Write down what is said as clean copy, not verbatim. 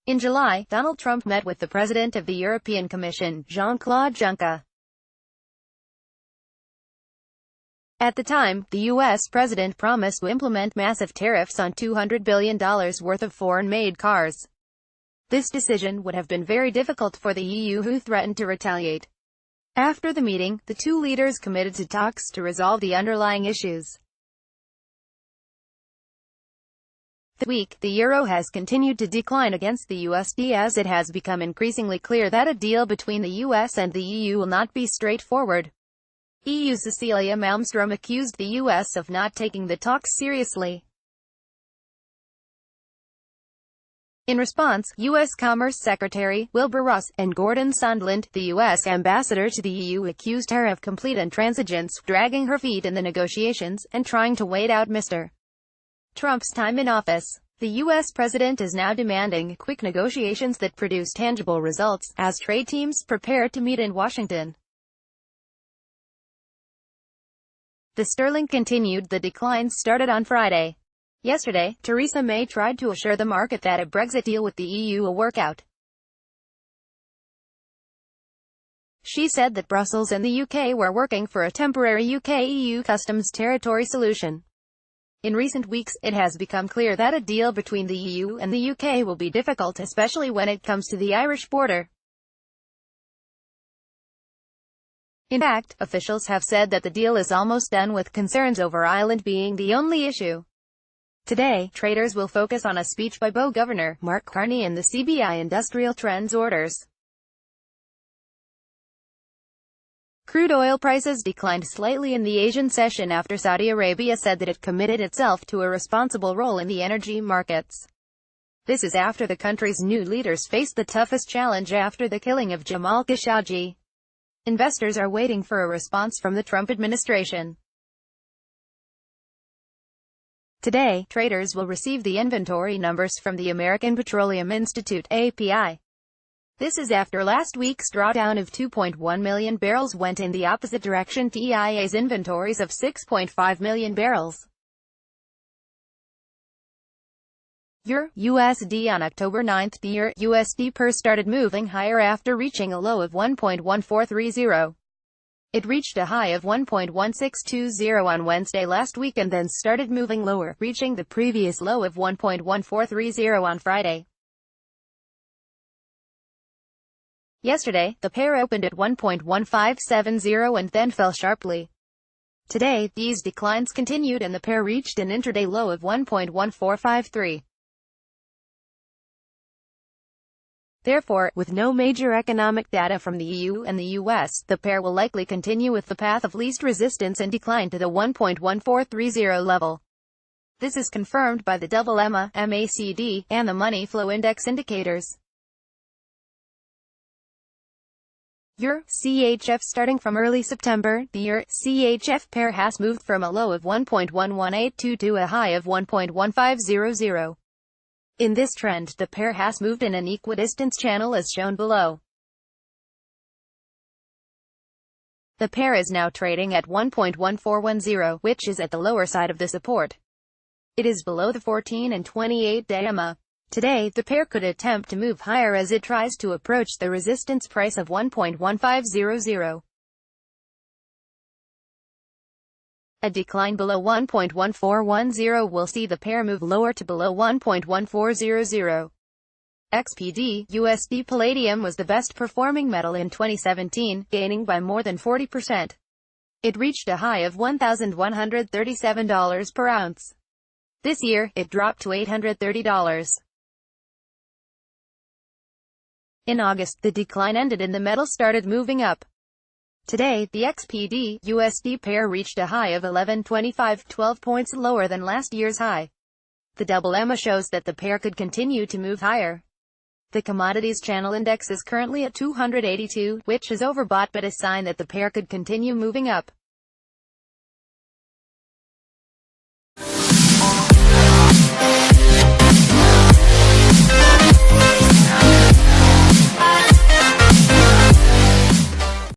In July, Donald Trump met with the President of the European Commission, Jean-Claude Juncker. At the time, the U.S. president promised to implement massive tariffs on $200 billion worth of foreign-made cars. This decision would have been very difficult for the EU, who threatened to retaliate. After the meeting, the two leaders committed to talks to resolve the underlying issues. This week, the euro has continued to decline against the USD as it has become increasingly clear that a deal between the US and the EU will not be straightforward. EU Cecilia Malmström accused the US of not taking the talks seriously. In response, U.S. Commerce Secretary Wilbur Ross and Gordon Sondland, the U.S. ambassador to the EU, accused her of complete intransigence, dragging her feet in the negotiations, and trying to wait out Mr. Trump's time in office. The U.S. president is now demanding quick negotiations that produce tangible results, as trade teams prepare to meet in Washington. The sterling continued the decline started on Friday. Yesterday, Theresa May tried to assure the market that a Brexit deal with the EU will work out. She said that Brussels and the UK were working for a temporary UK-EU customs territory solution. In recent weeks, it has become clear that a deal between the EU and the UK will be difficult, especially when it comes to the Irish border. In fact, officials have said that the deal is almost done, with concerns over Ireland being the only issue. Today, traders will focus on a speech by Bow Governor Mark Carney and the CBI industrial trends orders. Crude oil prices declined slightly in the Asian session after Saudi Arabia said that it committed itself to a responsible role in the energy markets. This is after the country's new leaders faced the toughest challenge after the killing of Jamal Khashoggi. Investors are waiting for a response from the Trump administration. Today, traders will receive the inventory numbers from the American Petroleum Institute (API). This is after last week's drawdown of 2.1 million barrels went in the opposite direction to EIA's inventories of 6.5 million barrels. Euro-USD on October 9, the Euro-USD pair started moving higher after reaching a low of 1.1430. It reached a high of 1.1620 on Wednesday last week and then started moving lower, reaching the previous low of 1.1430 on Friday. Yesterday, the pair opened at 1.1570 and then fell sharply. Today, these declines continued and the pair reached an intraday low of 1.1453. Therefore, with no major economic data from the EU and the US, the pair will likely continue with the path of least resistance and decline to the 1.1430 level. This is confirmed by the double EMA, MACD, and the Money Flow Index indicators. Euro-CHF starting from early September, the Euro-CHF pair has moved from a low of 1.1182 to a high of 1.1500. In this trend, the pair has moved in an equidistance channel as shown below. The pair is now trading at 1.1410, which is at the lower side of the support. It is below the 14 and 28-day EMA. Today, the pair could attempt to move higher as it tries to approach the resistance price of 1.1500. A decline below 1.1410 will see the pair move lower to below 1.1400. XPD USD Palladium was the best performing metal in 2017, gaining by more than 40%. It reached a high of $1,137 per ounce. This year, it dropped to $830. In August, the decline ended and the metal started moving up. Today, the XPD USD pair reached a high of 1125, 12 points lower than last year's high. The double EMA shows that the pair could continue to move higher. The commodities channel index is currently at 282, which is overbought but a sign that the pair could continue moving up.